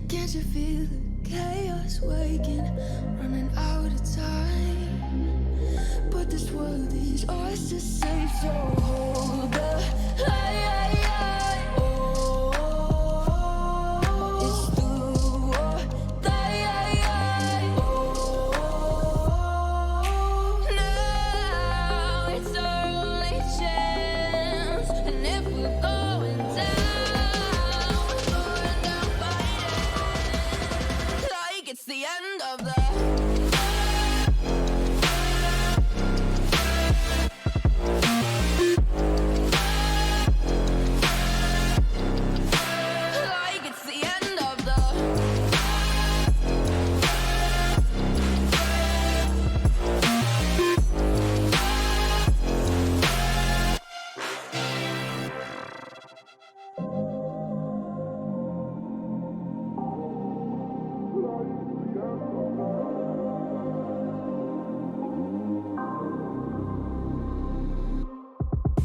Can't you feel the chaos waking, running out of time? But this world is ours to save, so hold the light. Oh, it's do or die. Oh, now it's our only chance, and if we're going down, we're going down fighting like it's the end of the.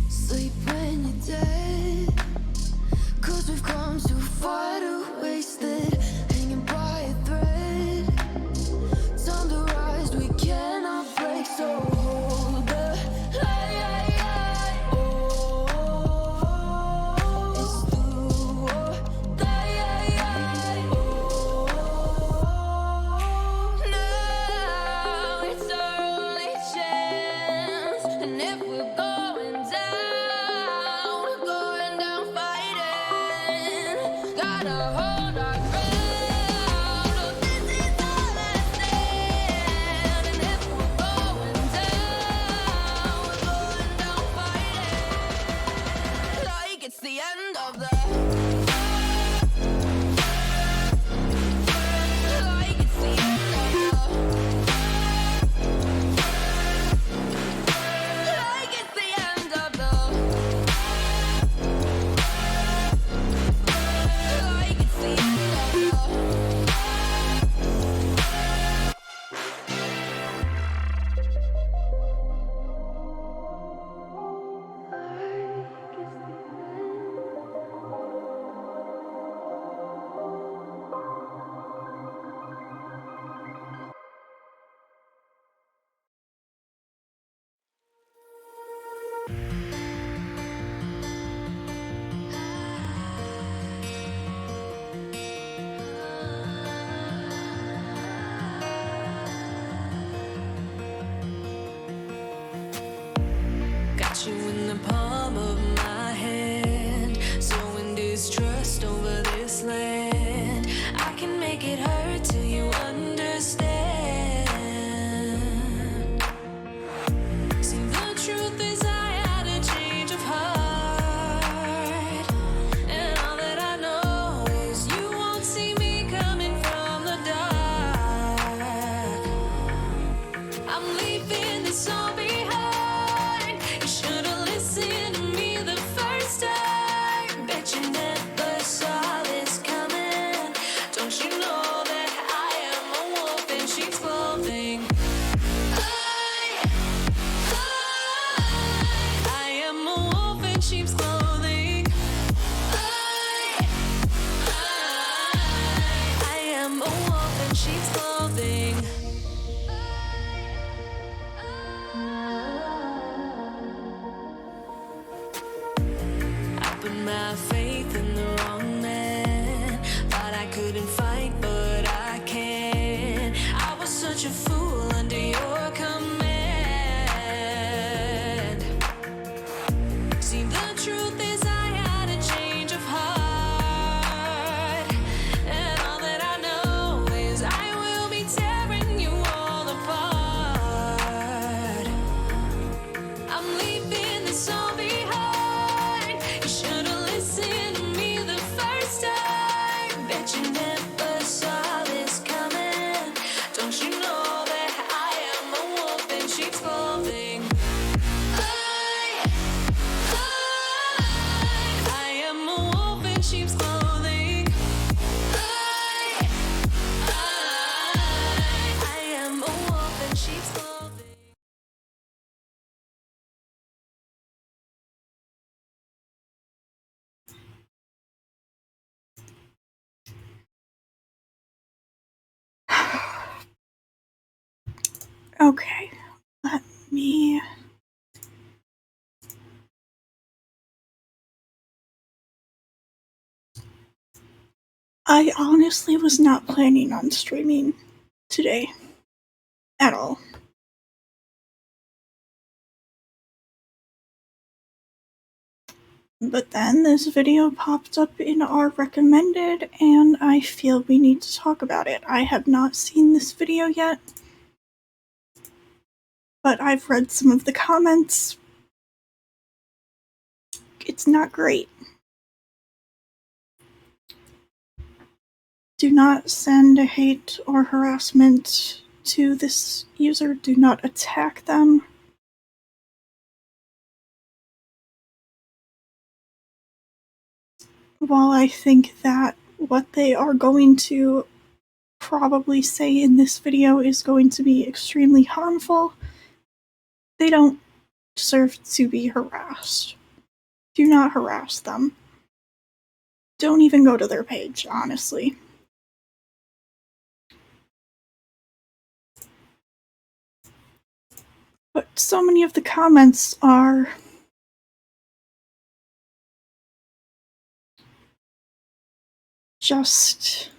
Sleep when you're dead, 'cause we've come too far to waste it, hanging by a thread. Time to rise, we cannot break, so hold the light. Oh, it's do or die. Oh, now it's our only chance, and if we're going down, we're going down fighting. Gotta hold our ground. Oh, this is our last stand, and if we're going down, we're going down fighting like it's the end of the. Like it's the end of the. Like it's the end of the. Like it's the end of the. Got you in the palm of my hand, sowing distrust over this land. I can make it hurt till you understand. See, the truth is I had a change of heart, and all that I know is you won't see me coming from the dark. I'm leaving this all behind. You should've listened to me the first time. Bet you never saw this coming. Don't you know that I am a wolf in sheep's clothing? I am a wolf in sheep's clothing. I am a wolf in sheep's clothing. I put my faith in the wrong man. Thought I couldn't fight, but I can. I was such a fool under your command. See, the truth is I had a change of heart, and all that I know is I will be tearing you all apart. I'm leaving this all behind. You should've listened to me the Okay, let me... I honestly was not planning on streaming today at all. But then this video popped up in our recommended, and I feel we need to talk about it. I have not seen this video yet, but I've read some of the comments. It's not great. Do not send hate or harassment to this user. Do not attack them. While I think that what they are going to probably say in this video is going to be extremely harmful, they don't deserve to be harassed. Do not harass them. Don't even go to their page, honestly. But so many of the comments are just...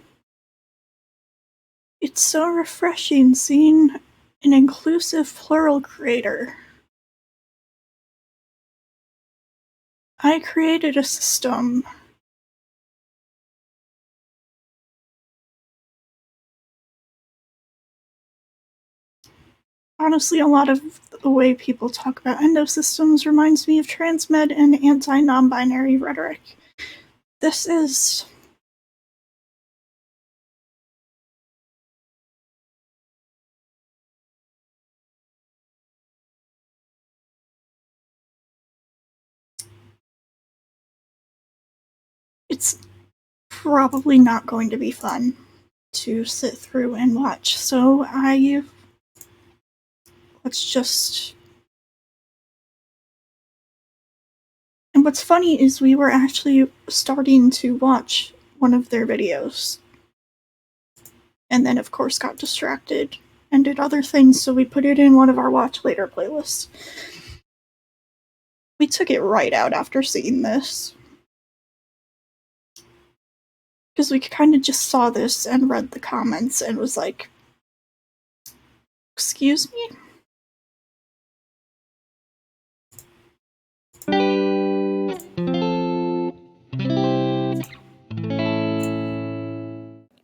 It's so refreshing seeing an inclusive plural creator. I created a system. Honestly, a lot of the way people talk about endosystems reminds me of transmed and anti-non-binary rhetoric. This is... It's probably not going to be fun to sit through and watch, so let's just... And what's funny is we were actually starting to watch one of their videos, and then of course got distracted and did other things, so we put it in one of our watch later playlists. We took it right out after seeing this, because we kind of just saw this and read the comments and was like, excuse me?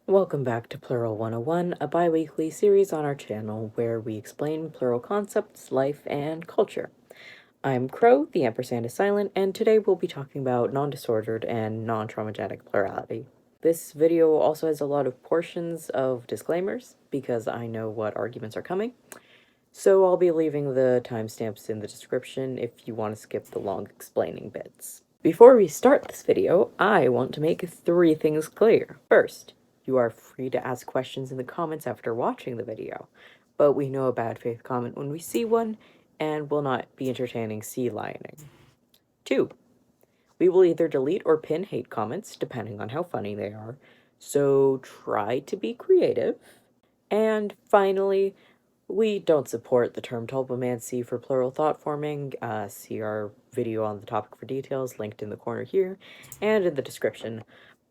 Welcome back to Plural 101, a bi-weekly series on our channel where we explain plural concepts, life, and culture. I'm Crow, the ampersand is silent, and today we'll be talking about non-disordered and non-traumatic plurality. This video also has a lot of portions of disclaimers because I know what arguments are coming, so I'll be leaving the timestamps in the description if you want to skip the long explaining bits. Before we start this video, I want to make 3 things clear. First, you are free to ask questions in the comments after watching the video, but we know a bad faith comment when we see one, and will not be entertaining sea lioning. 2, we will either delete or pin hate comments, depending on how funny they are, so try to be creative. And finally, we don't support the term tulpomancy for plural thought forming. See our video on the topic for details, linked in the corner here, and in the description.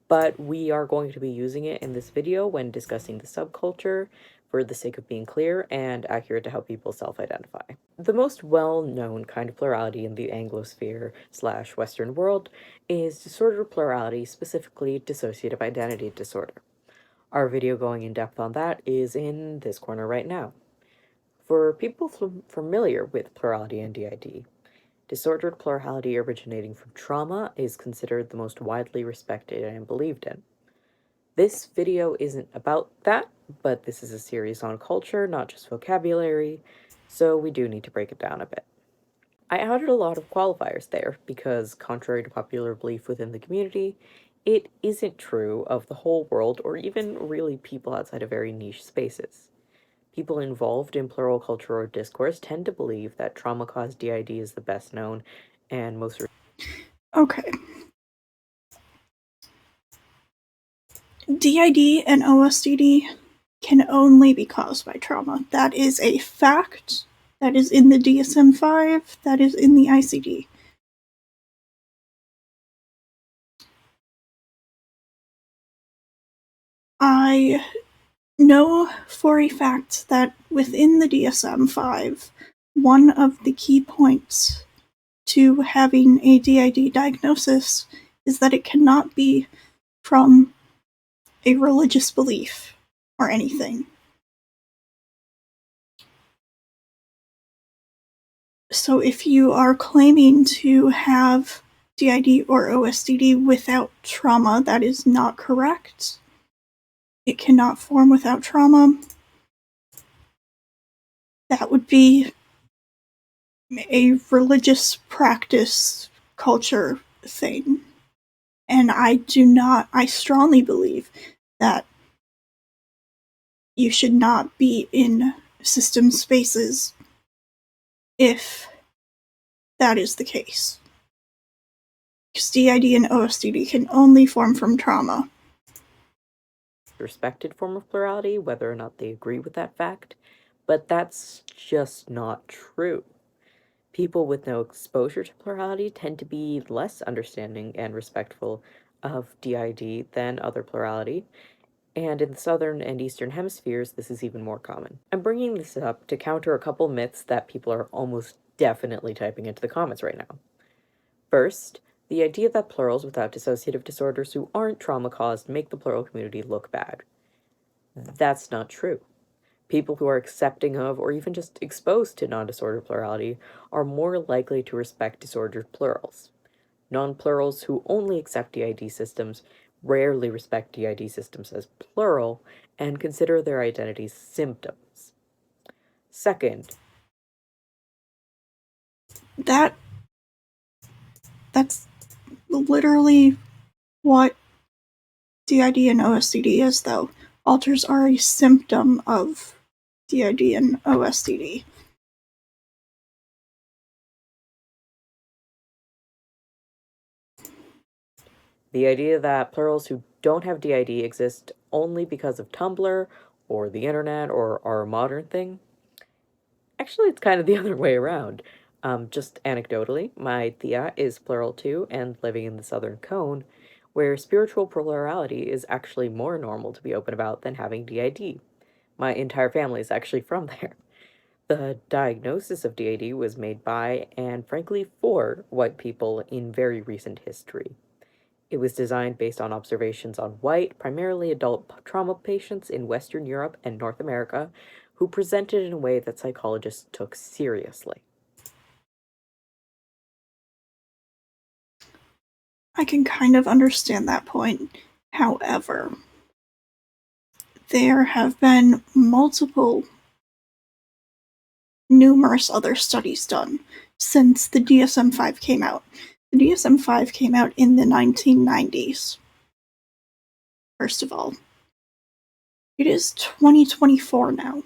But we are going to be using it in this video when discussing the subculture for the sake of being clear and accurate to help people self-identify. The most well-known kind of plurality in the Anglosphere/Western world is disordered plurality, specifically dissociative identity disorder. Our video going in depth on that is in this corner right now. For people familiar with plurality and DID, disordered plurality originating from trauma is considered the most widely respected and believed in. This video isn't about that, but this is a series on culture, not just vocabulary, so we do need to break it down a bit. I added a lot of qualifiers there because, contrary to popular belief within the community, it isn't true of the whole world or even really people outside of very niche spaces. People involved in plural culture or discourse tend to believe that trauma-caused DID is the best known and most... Okay. DID and OSDD can only be caused by trauma. That is a fact. That is in the DSM-5. That is in the ICD. I know for a fact that within the DSM-5, one of the key points to having a DID diagnosis is that it cannot be from a religious belief or anything. So if you are claiming to have DID or OSDD without trauma, that is not correct. It cannot form without trauma. That would be a religious practice culture thing. And I strongly believe that you should not be in system spaces if that is the case. Because DID and OSDD can only form from trauma. Respected form of plurality, whether or not they agree with that fact, but that's just not true. People with no exposure to plurality tend to be less understanding and respectful of DID than other plurality, and in the southern and eastern hemispheres, this is even more common. I'm bringing this up to counter a couple myths that people are almost definitely typing into the comments right now. First, the idea that plurals without dissociative disorders who aren't trauma-caused make the plural community look bad. That's not true. People who are accepting of or even just exposed to non-disordered plurality are more likely to respect disordered plurals. Non-plurals who only accept DID systems rarely respect DID systems as plural and consider their identities symptoms. Second, That's literally what DID and OSDD is, though. Alters are a symptom of DID and OSDD. the idea that plurals who don't have DID exist only because of Tumblr or the internet or are a modern thing. Actually, it's kind of the other way around. Just anecdotally, my tia is plural too and living in the Southern Cone, where spiritual plurality is actually more normal to be open about than having DID. My entire family is actually from there. The diagnosis of DID was made by, and frankly for, white people in very recent history. It was designed based on observations on white, primarily adult trauma patients in Western Europe and North America who presented in a way that psychologists took seriously. I can kind of understand that point. However, there have been numerous other studies done since the DSM-5 came out. The DSM-5 came out in the 1990s. First of all, it is 2024 now.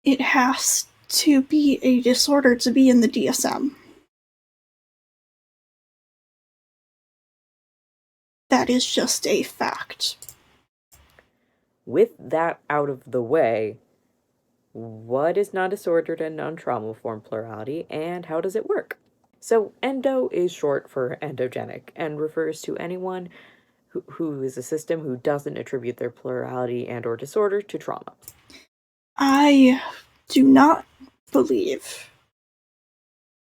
It has to be a disorder to be in the DSM. That is just a fact. With that out of the way, what is non-disordered and non-trauma form plurality, and how does it work? So, endo is short for endogenic and refers to anyone who is a system who doesn't attribute their plurality and or disorder to trauma. I do not believe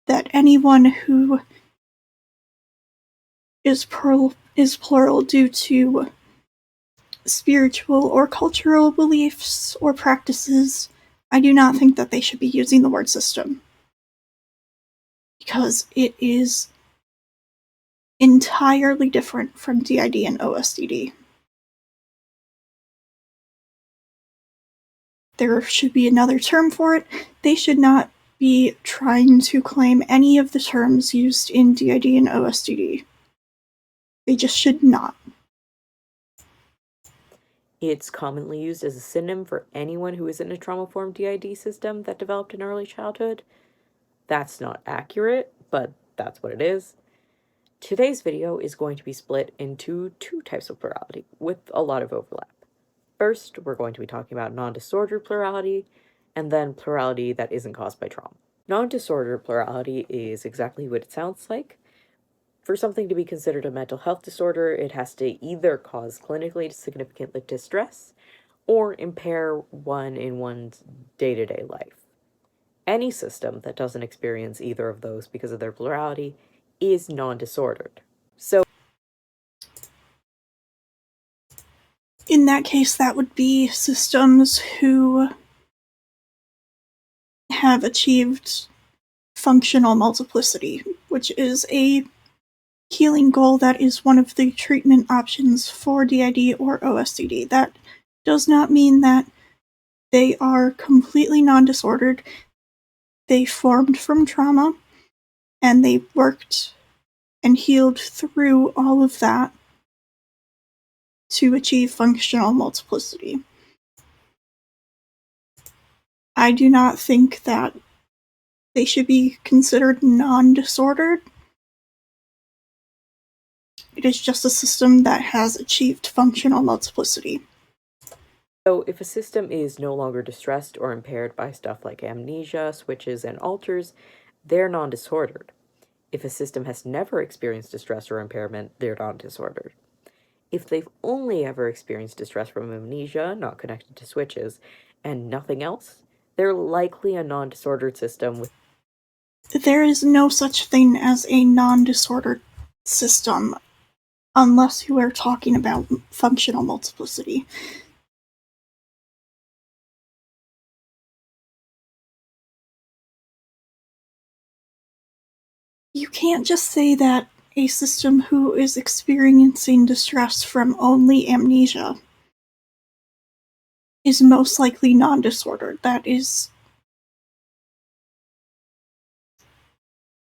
that anyone who is plural due to spiritual or cultural beliefs or practices. I do not think that they should be using the word system, because it is entirely different from DID and OSDD. There should be another term for it. They should not be trying to claim any of the terms used in DID and OSDD. They just should not. It's commonly used as a synonym for anyone who is in a trauma-informed DID system that developed in early childhood. That's not accurate, but that's what it is. Today's video is going to be split into two types of plurality with a lot of overlap. First, we're going to be talking about non-disordered plurality, and then plurality that isn't caused by trauma. Non-disordered plurality is exactly what it sounds like. For something to be considered a mental health disorder, it has to either cause clinically significant distress or impair one in one's day-to-day life. Any system that doesn't experience either of those because of their plurality is non-disordered. So, In that case, that would be systems who have achieved functional multiplicity, which is a healing goal that is one of the treatment options for DID or OSDD. That does not mean that they are completely non-disordered. They formed from trauma, and they worked and healed through all of that to achieve functional multiplicity. I do not think that they should be considered non-disordered. It is just a system that has achieved functional multiplicity. So if a system is no longer distressed or impaired by stuff like amnesia, switches, and alters, they're non-disordered. If a system has never experienced distress or impairment, they're non-disordered. If they've only ever experienced distress from amnesia, not connected to switches, and nothing else, they're likely a non-disordered system with There is no such thing as a non-disordered system unless you are talking about functional multiplicity. You can't just say that a system who is experiencing distress from only amnesia is most likely non-disordered.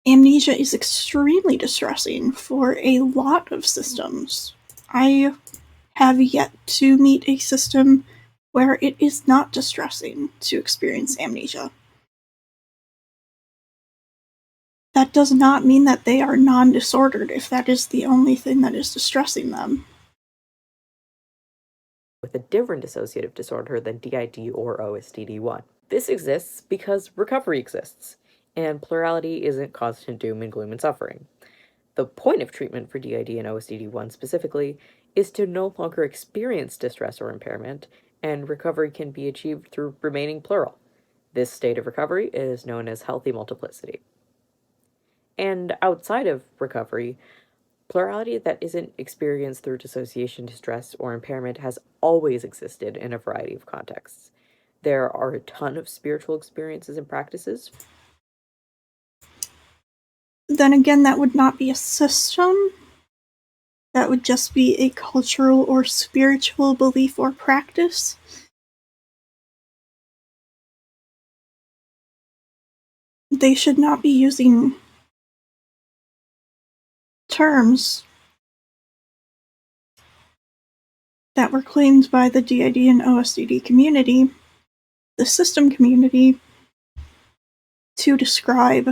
Amnesia is extremely distressing for a lot of systems. I have yet to meet a system where it is not distressing to experience amnesia. That does not mean that they are non-disordered if that is the only thing that is distressing them. a different dissociative disorder than DID or OSDD1. This exists because recovery exists, and plurality isn't constant doom and gloom and suffering. The point of treatment for DID and OSDD1 specifically is to no longer experience distress or impairment, and recovery can be achieved through remaining plural. This state of recovery is known as healthy multiplicity. And outside of recovery, plurality that isn't experienced through dissociation, distress, or impairment has always existed in a variety of contexts. There are a ton of spiritual experiences and practices. Then again, that would not be a system. That would just be a cultural or spiritual belief or practice. They should not be using terms that were claimed by the DID and OSDD community, the system community, to describe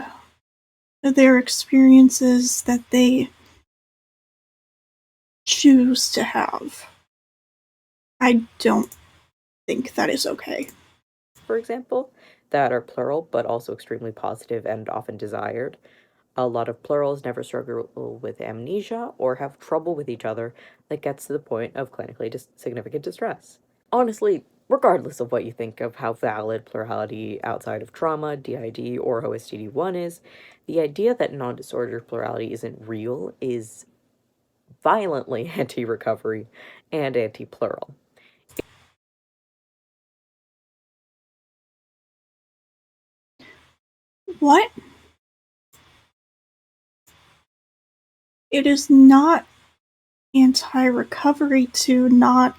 their experiences that they choose to have. I don't think that is okay. For example, that are plural but also extremely positive and often desired. A lot of plurals never struggle with amnesia or have trouble with each other that gets to the point of clinically significant distress. Honestly, regardless of what you think of how valid plurality outside of trauma, DID, or OSDD1 is, the idea that non-disordered plurality isn't real is violently anti-recovery and anti-plural. What? It is not anti-recovery to not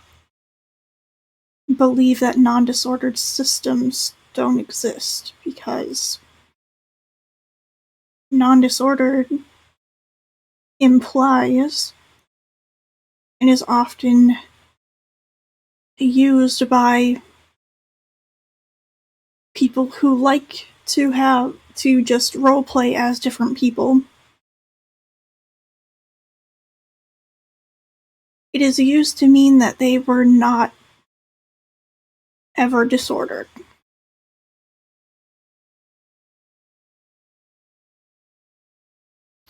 believe that non-disordered systems don't exist, because non-disordered implies and is often used by people who like to just roleplay as different people. It is used to mean that they were not ever disordered.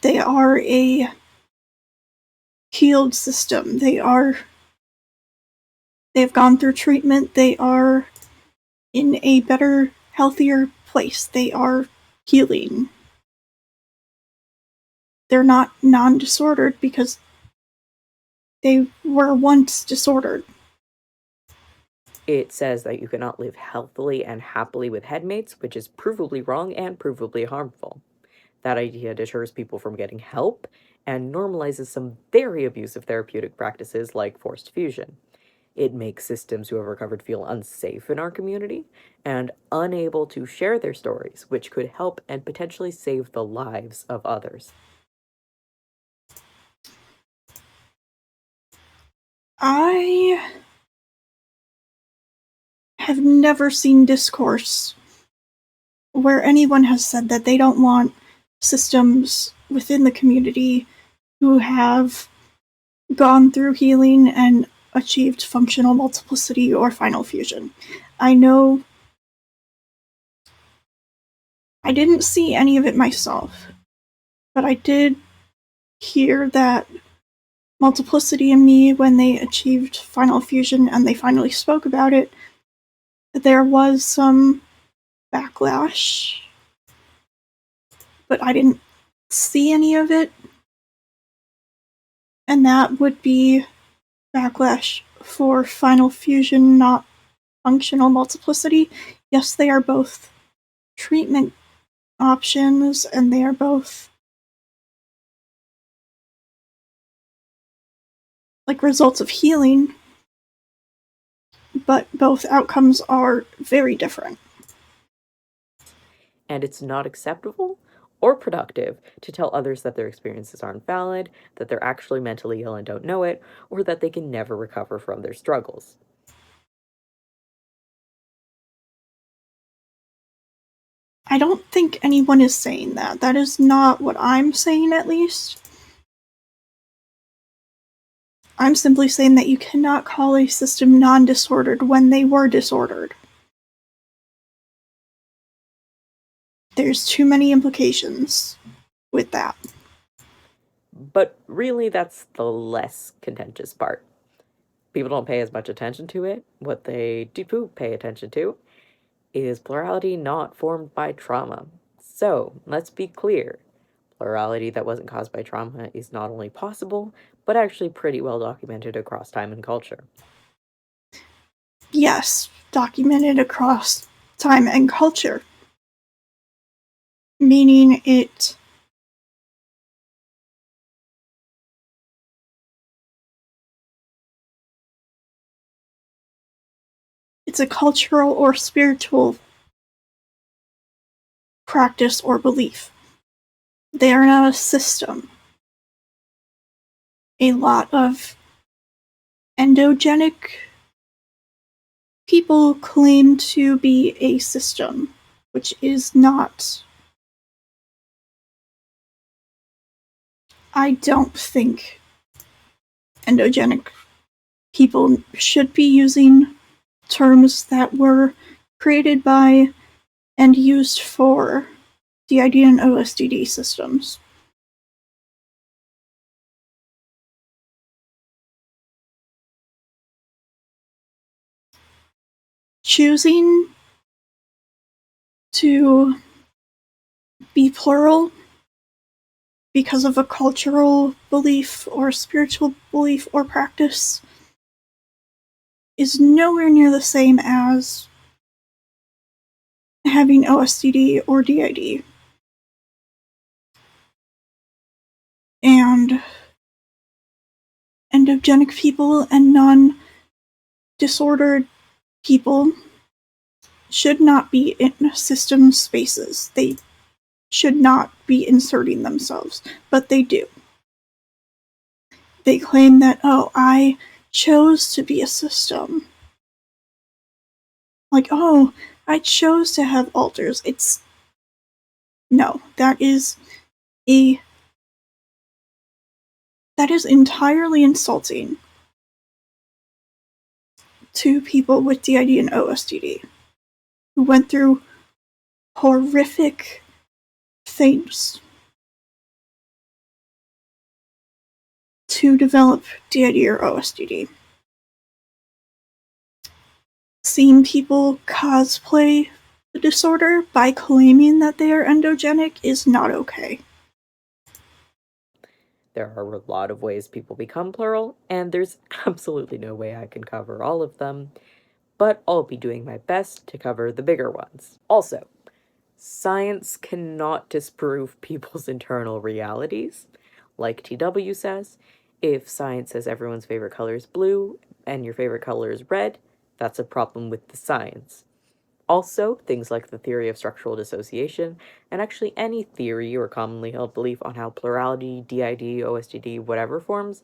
They are a healed system. They've gone through treatment. They are in a better, healthier place. They are healing. They're not non-disordered because they were once disordered. It says that you cannot live healthily and happily with headmates, which is provably wrong and provably harmful. That idea deters people from getting help and normalizes some very abusive therapeutic practices like forced fusion. It makes systems who have recovered feel unsafe in our community and unable to share their stories, which could help and potentially save the lives of others. I have never seen discourse where anyone has said that they don't want systems within the community who have gone through healing and achieved functional multiplicity or final fusion. I know I didn't see any of it myself, but I did hear that Multiplicity and Me, when they achieved final fusion and they finally spoke about it, there was some backlash, but I didn't see any of it. And that would be backlash for final fusion, not functional multiplicity. Yes, they are both treatment options, and they are both like results of healing, but both outcomes are very different. And it's not acceptable or productive to tell others that their experiences aren't valid, that they're actually mentally ill and don't know it, or that they can never recover from their struggles. I don't think anyone is saying that. That is not what I'm saying, at least. I'm simply saying that you cannot call a system non-disordered when they were disordered. There's too many implications with that. But really, that's the less contentious part. People don't pay as much attention to it. What they do pay attention to is plurality not formed by trauma. So, let's be clear. Plurality that wasn't caused by trauma is not only possible, but actually pretty well documented across time and culture. Yes, documented across time and culture. Meaning it's a cultural or spiritual practice or belief. They are not a system. A lot of endogenic people claim to be a system, which is not. I don't think endogenic people should be using terms that were created by and used for DID and OSDD systems. Choosing to be plural because of a cultural belief or spiritual belief or practice is nowhere near the same as having OSDD or DID. And endogenic people and non-disordered people should not be in system spaces. They should not be inserting themselves, but they do. They claim that, oh, I chose to be a system. like, oh, I chose to have alters. No, that is entirely insulting to people with DID and OSDD who went through horrific things to develop DID or OSDD. Seeing people cosplay the disorder by claiming that they are endogenic is not okay. There are a lot of ways people become plural, and there's absolutely no way I can cover all of them, but I'll be doing my best to cover the bigger ones. Also, science cannot disprove people's internal realities. Like TW says, if science says everyone's favorite color is blue and your favorite color is red, that's a problem with the science. Also, things like the theory of structural dissociation, and actually any theory or commonly held belief on how plurality, DID, OSDD, whatever forms,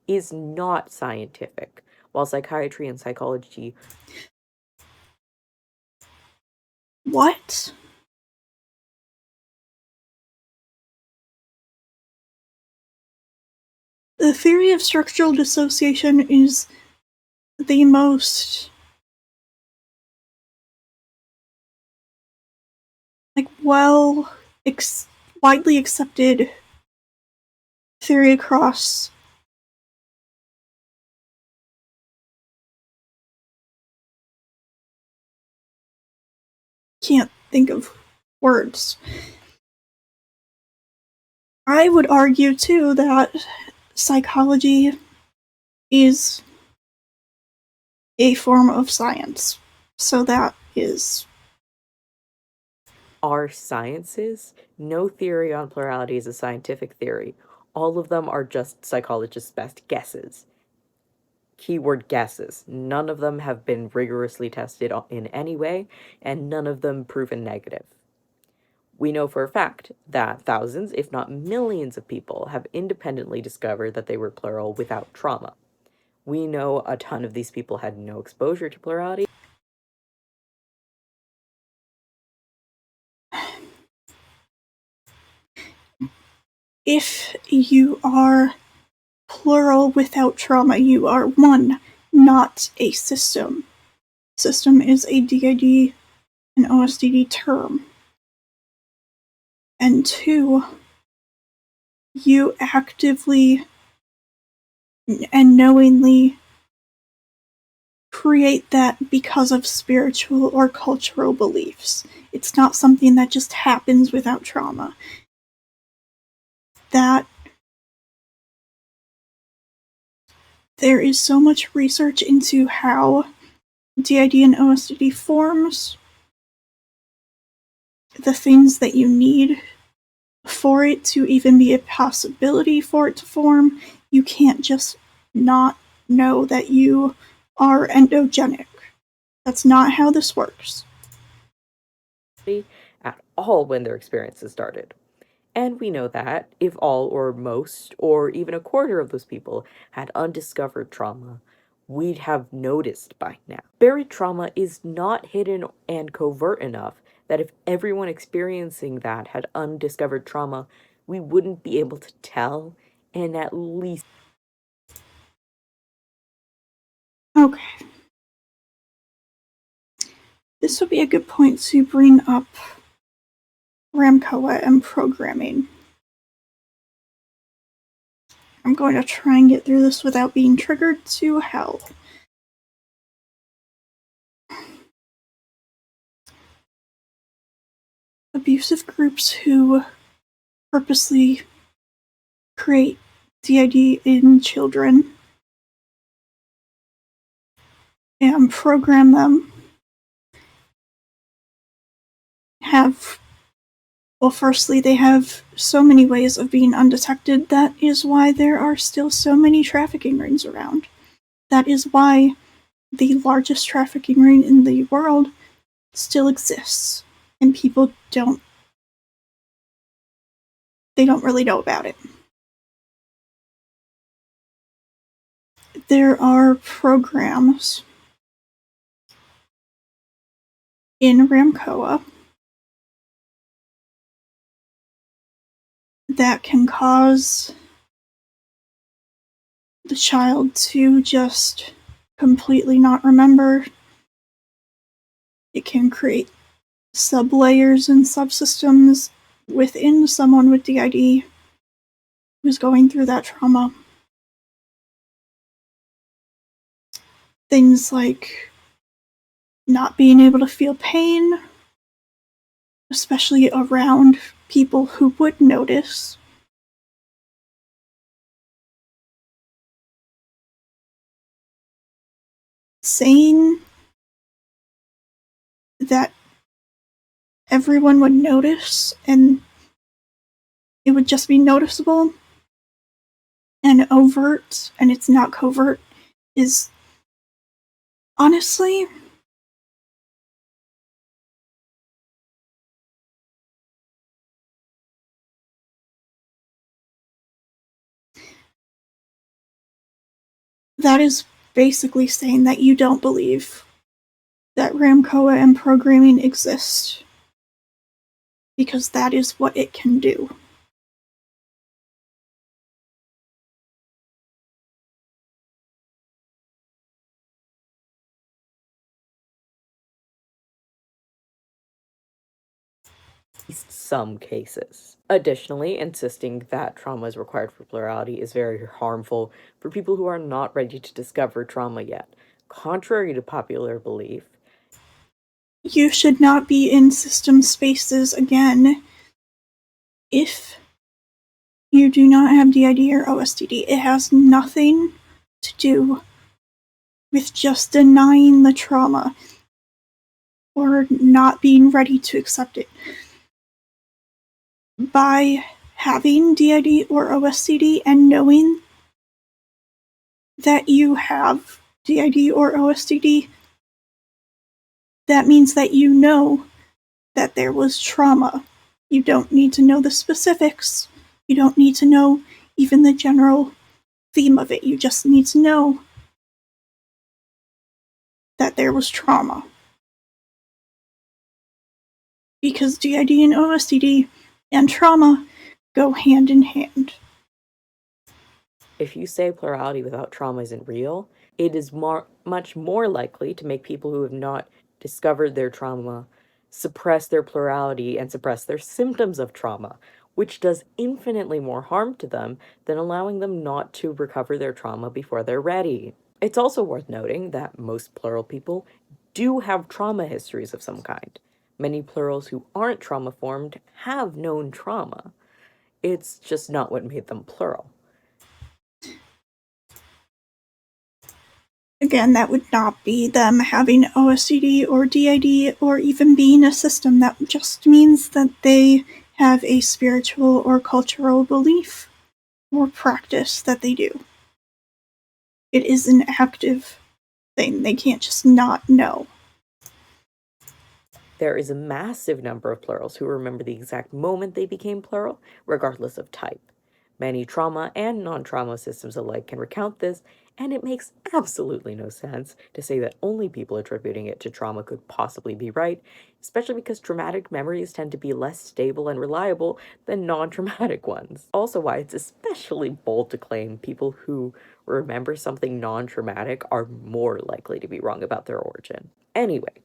is not scientific, while psychiatry and psychology. What? The theory of structural dissociation is the most widely accepted theory across can't think of words. I would argue too that psychology is a form of science. So that is Are sciences? No theory on plurality is a scientific theory. All of them are just psychologists' best guesses. Keyword guesses. None of them have been rigorously tested in any way, and none of them proven negative. We know for a fact that thousands, if not millions, of people have independently discovered that they were plural without trauma. We know a ton of these people had no exposure to plurality. if you are plural without trauma, you are one, not a system. System is a DID and OSDD term. And two, you actively and knowingly create that because of spiritual or cultural beliefs. It's not something that just happens without trauma. That there is so much research into how DID and OSDD forms, the things that you need for it to even be a possibility for it to form. You can't just not know that you are endogenic. That's not how this works. At all when their experiences started. And we know that if all or most or even a quarter of those people had undiscovered trauma, we'd have noticed by now. Buried trauma is not hidden and covert enough that if everyone experiencing that had undiscovered trauma, we wouldn't be able to tell and at least. Okay. This would be a good point to bring up Ramkoa and programming. I'm going to try and get through this without being triggered to hell. Abusive groups who purposely create DID in children and program them have, well, firstly, they have so many ways of being undetected. That is why there are still so many trafficking rings around. That is why the largest trafficking ring in the world still exists, and people don't really know about it. There are programs in Ramkoa that can cause the child to just completely not remember. It can create sublayers and subsystems within someone with DID who's going through that trauma. Things like not being able to feel pain, especially around people who would notice. Saying that everyone would notice and it would just be noticeable and overt and it's not covert is honestly that is basically saying that you don't believe that Ramkoa and programming exist because that is what it can do. Least some cases. Additionally, insisting that trauma is required for plurality is very harmful for people who are not ready to discover trauma yet. Contrary to popular belief, You should not be in system spaces again if you do not have DID or OSDD. It has nothing to do with just denying the trauma or not being ready to accept it. By having DID or OSDD and knowing that you have DID or OSDD, that means that you know that there was trauma. You don't need to know the specifics. You don't need to know even the general theme of it. You just need to know that there was trauma. Because DID and OSDD and trauma go hand in hand. if you say plurality without trauma isn't real, it is much more likely to make people who have not discovered their trauma suppress their plurality and suppress their symptoms of trauma, which does infinitely more harm to them than allowing them not to recover their trauma before they're ready. It's also worth noting that most plural people do have trauma histories of some kind. Many plurals who aren't trauma formed have known trauma. It's just not what made them plural. Again, that would not be them having OSDD or DID or even being a system. That just means that they have a spiritual or cultural belief or practice that they do. It is an active thing. They can't just not know. There is a massive number of plurals who remember the exact moment they became plural, regardless of type. Many trauma and non trauma systems alike can recount this, and it makes absolutely no sense to say that only people attributing it to trauma could possibly be right, especially because traumatic memories tend to be less stable and reliable than non traumatic ones. Also, why it's especially bold to claim people who remember something non traumatic are more likely to be wrong about their origin. Anyway,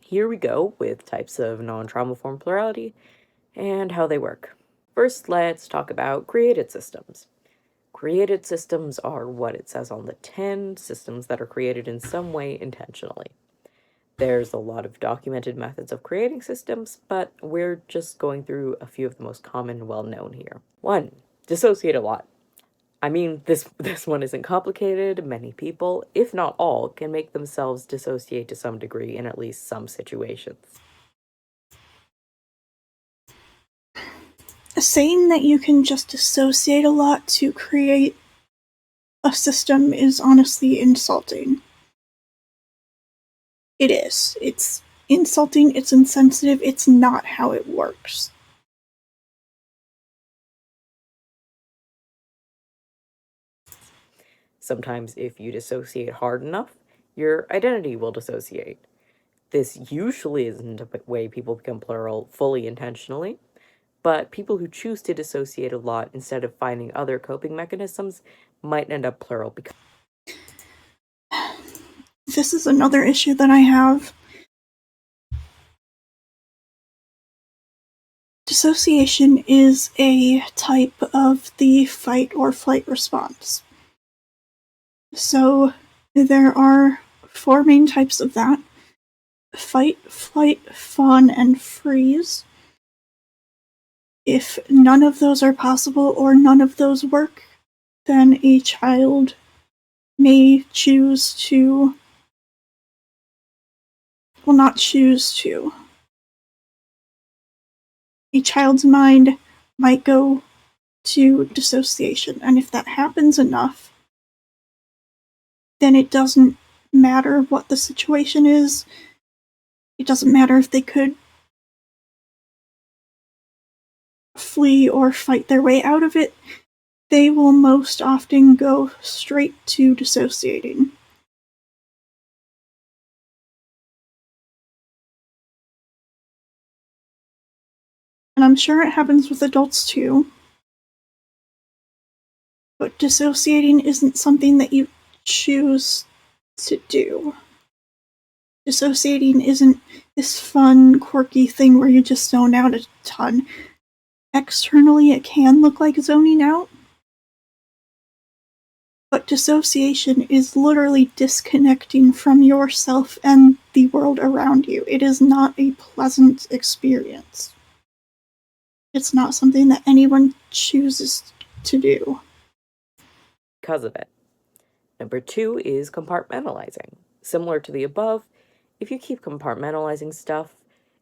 here we go with types of non-trauma form plurality and how they work. First, let's talk about created systems. Created systems are what it says on the tin, systems that are created in some way intentionally. There's a lot of documented methods of creating systems, but we're just going through a few of the most common and well-known here. 1. Dissociate a lot. I mean, this one isn't complicated. Many people, if not all, can make themselves dissociate to some degree in at least some situations. Saying that you can just associate a lot to create a system is honestly insulting. It is. It's insulting, it's insensitive, it's not how it works. Sometimes, if you dissociate hard enough, your identity will dissociate. This usually isn't a way people become plural fully intentionally, but people who choose to dissociate a lot instead of finding other coping mechanisms might end up plural because This is another issue that I have. Dissociation is a type of the fight or flight response. So there are four main types of that: fight, flight, fawn, and freeze. If none of those are possible or none of those work, then a child may choose to, well, not choose to. A child's mind might go to dissociation, and if that happens enough, then it doesn't matter what the situation is. It doesn't matter if they could flee or fight their way out of it. They will most often go straight to dissociating. And I'm sure it happens with adults too. But dissociating isn't something that you choose to do. Dissociating isn't this fun, quirky thing where you just zone out a ton. Externally, it can look like zoning out, but dissociation is literally disconnecting from yourself and the world around you. It is not a pleasant experience. It's not something that anyone chooses to do. of it. Number 2 is compartmentalizing. Similar to the above, if you keep compartmentalizing stuff,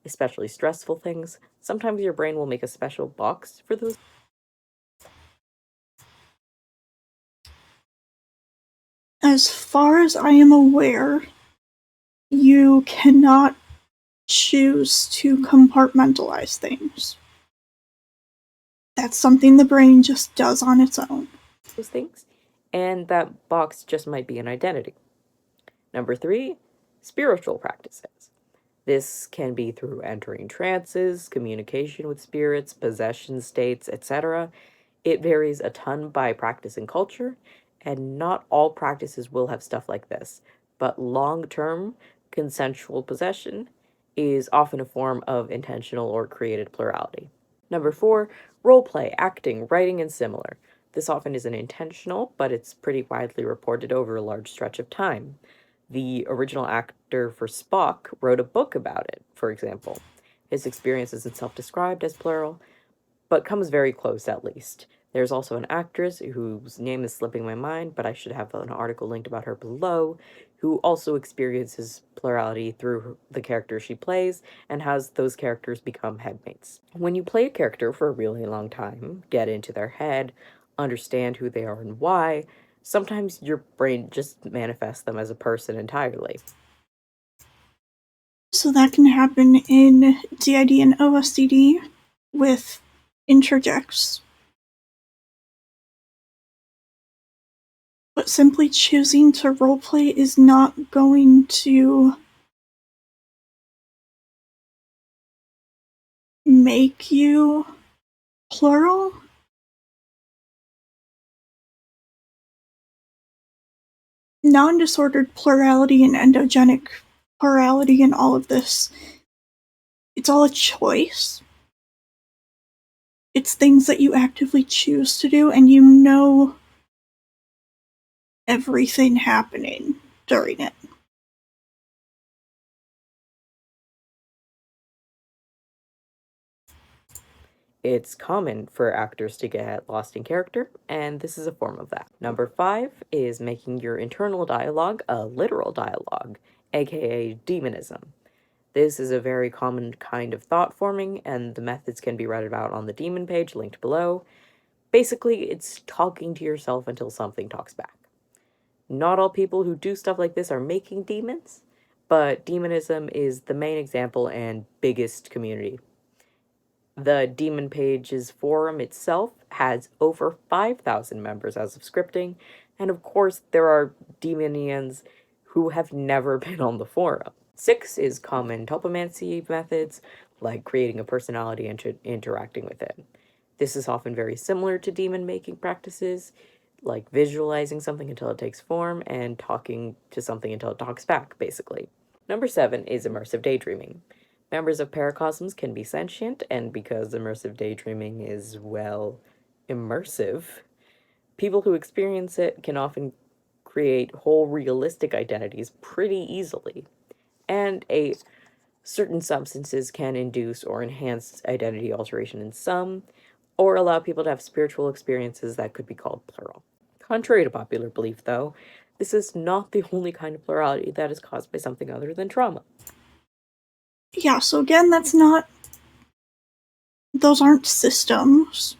especially stressful things, sometimes your brain will make a special box for those. As far as I am aware, you cannot choose to compartmentalize things. That's something the brain just does on its own. Those things, and that box just might be an identity. Number 3, spiritual practices. This can be through entering trances, communication with spirits, possession states, etc. It varies a ton by practice and culture, and not all practices will have stuff like this. But long-term consensual possession is often a form of intentional or created plurality. Number 4, role play, acting, writing, and similar. This often isn't intentional, but it's pretty widely reported over a large stretch of time. The original actor for Spock wrote a book about it, for example. His experience isn't self described as plural, but comes very close at least. There's also an actress whose name is slipping my mind, but I should have an article linked about her below, who also experiences plurality through the character she plays and has those characters become headmates. When you play a character for a really long time, get into their head, understand who they are and why, sometimes your brain just manifests them as a person entirely. So that can happen in DID and OSDD with interjects. But simply choosing to roleplay is not going to make you plural. Non-disordered plurality and endogenic plurality and all of this, it's all a choice. It's things that you actively choose to do, and you know everything happening during it. It's common for actors to get lost in character, and this is a form of that. Number 5 is making your internal dialogue a literal dialogue, aka demonism. This is a very common kind of thought forming, and the methods can be read about on the demon page linked below. Basically, it's talking to yourself until something talks back. Not all people who do stuff like this are making demons, but demonism is the main example and biggest community. The Demon Pages forum itself has over 5,000 members as of scripting, and of course, there are demonians who have never been on the forum. 6 is common topomancy methods, like creating a personality and interacting with it. This is often very similar to demon making practices, like visualizing something until it takes form and talking to something until it talks back, basically. Number 7 is immersive daydreaming. Members of paracosms can be sentient, and because immersive daydreaming is, well, immersive, people who experience it can often create whole realistic identities pretty easily. And certain substances can induce or enhance identity alteration in some, or allow people to have spiritual experiences that could be called plural. Contrary to popular belief, though, this is not the only kind of plurality that is caused by something other than trauma. Yeah, so again, those aren't systems.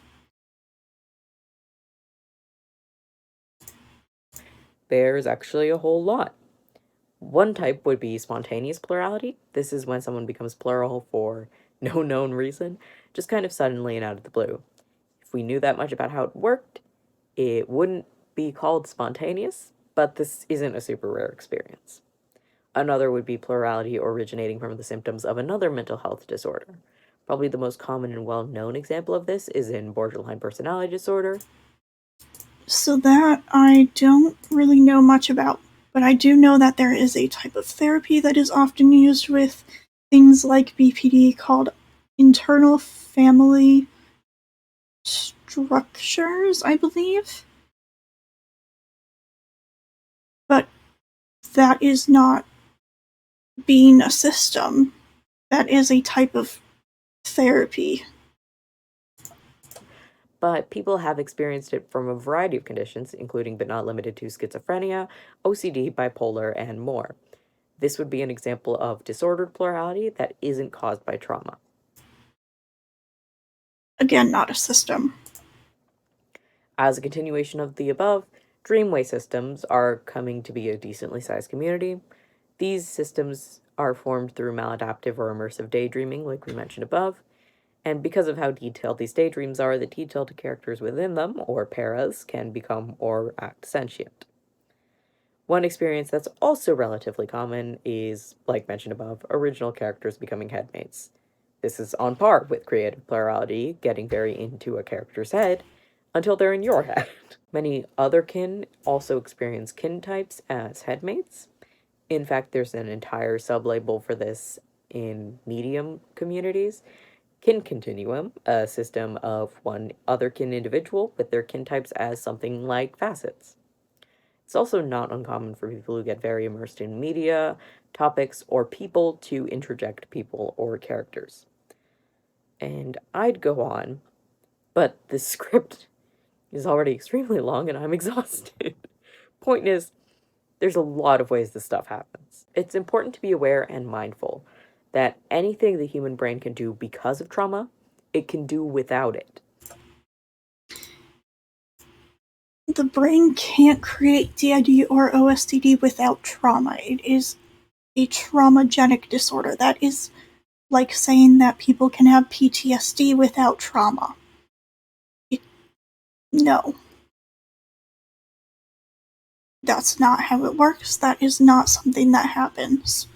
There's actually a whole lot. One type would be spontaneous plurality. This is when someone becomes plural for no known reason, just kind of suddenly and out of the blue. If we knew that much about how it worked, it wouldn't be called spontaneous, but this isn't a super rare experience. Another would be plurality originating from the symptoms of another mental health disorder. Probably the most common and well known example of this is in borderline personality disorder. So that I don't really know much about, but I do know that there is a type of therapy that is often used with things like BPD called internal family structures, I believe. But that is not being a system. That is a type of therapy. But people have experienced it from a variety of conditions, including but not limited to schizophrenia, OCD, bipolar, and more. This would be an example of disordered plurality that isn't caused by trauma. Again, not a system. As a continuation of the above, dreamway systems are coming to be a decently sized community. These systems are formed through maladaptive or immersive daydreaming, like we mentioned above, and because of how detailed these daydreams are, the detailed characters within them, or paras, can become or act sentient. One experience that's also relatively common is, like mentioned above, original characters becoming headmates. This is on par with creative plurality, getting very into a character's head until they're in your head. Many other kin also experience kin types as headmates. In fact, there's an entire sublabel for this in medium communities. Kin continuum, a system of one other kin individual with their kin types as something like facets. It's also not uncommon for people who get very immersed in media, topics, or people to interject people or characters. And I'd go on, but the script is already extremely long and I'm exhausted. Point is, there's a lot of ways this stuff happens. It's important to be aware and mindful that anything the human brain can do because of trauma, it can do without it. The brain can't create DID or OSDD without trauma. It is a traumagenic disorder. That is like saying that people can have PTSD without trauma. No. That's not how it works. That is not something that happens.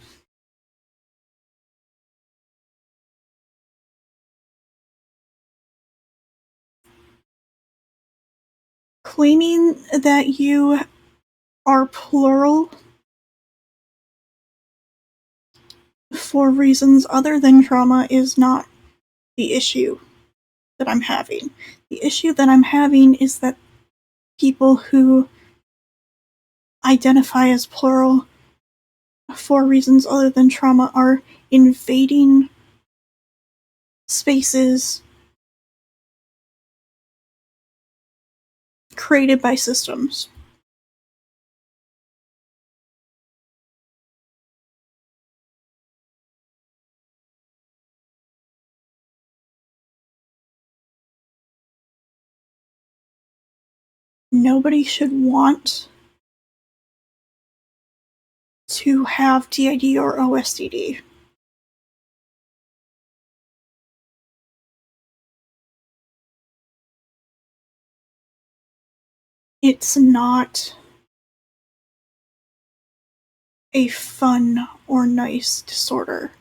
Claiming that you are plural for reasons other than trauma is not the issue that I'm having. The issue that I'm having is that people who identify as plural for reasons other than trauma are invading spaces created by systems. Nobody should want to have DID or OSDD. It's not a fun or nice disorder.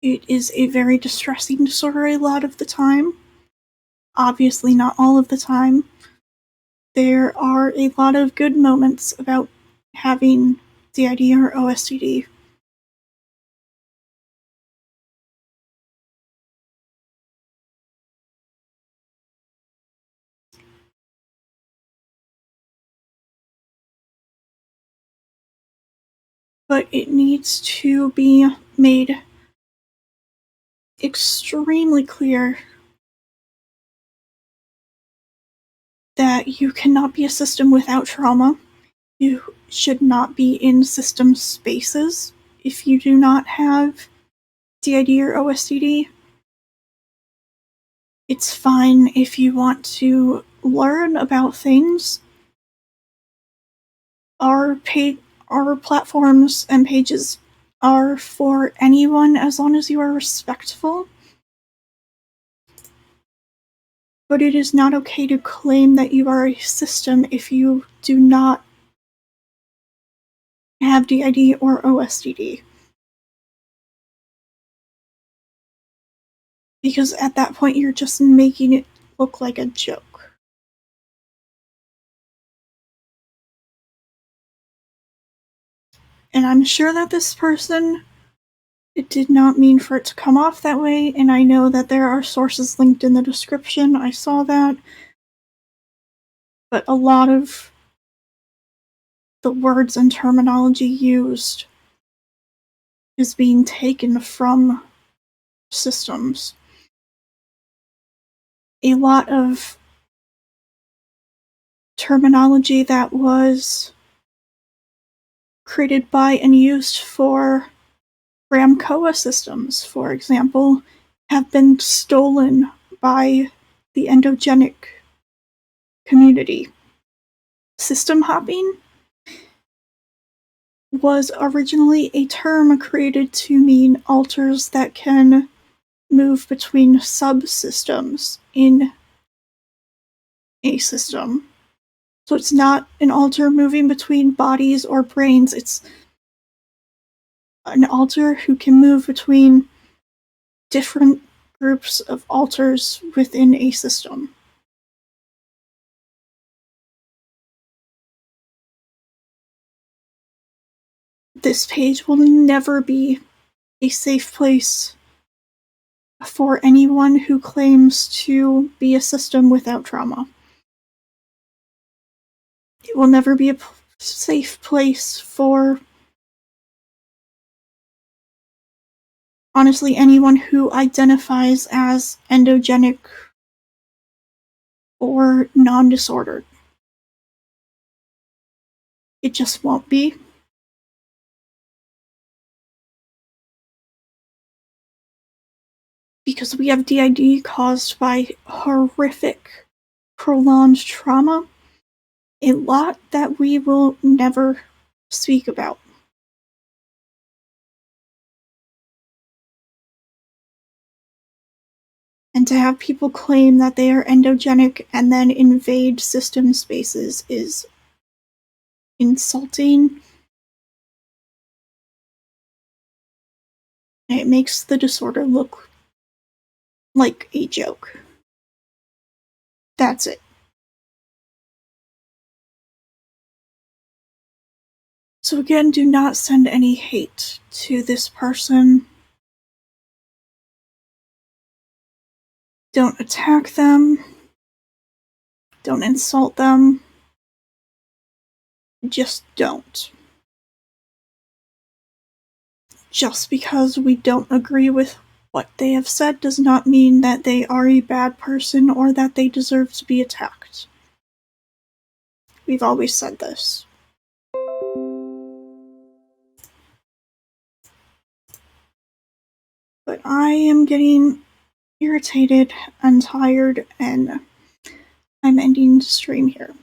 It is a very distressing disorder a lot of the time. Obviously, not all of the time. There are a lot of good moments about having DID or OSDD. But it needs to be made extremely clear that you cannot be a system without trauma. You should not be in system spaces if you do not have DID or OSDD. It's fine if you want to learn about things. Our platforms and pages are for anyone as long as you are respectful. But it is not okay to claim that you are a system if you do not have DID or OSDD. Because at that point you're just making it look like a joke. And I'm sure that this person, it did not mean for it to come off that way, and I know that there are sources linked in the description, I saw that. But a lot of the words and terminology used is being taken from systems. A lot of terminology that was created by and used for Ramcoa systems, for example, have been stolen by the endogenic community. System hopping was originally a term created to mean alters that can move between subsystems in a system. So it's not an alter moving between bodies or brains, it's an alter who can move between different groups of alters within a system. This page will never be a safe place for anyone who claims to be a system without trauma. It will never be a safe place for honestly anyone who identifies as endogenic or non-disordered. It just won't be. Because we have DID caused by horrific, prolonged trauma, a lot that we will never speak about. And to have people claim that they are endogenic and then invade system spaces is insulting. It makes the disorder look like a joke. That's it. So again, do not send any hate to this person. Don't attack them. Don't insult them. Just don't. Just because we don't agree with what they have said does not mean that they are a bad person or that they deserve to be attacked. We've always said this. But I am getting irritated and tired, and I'm ending the stream here.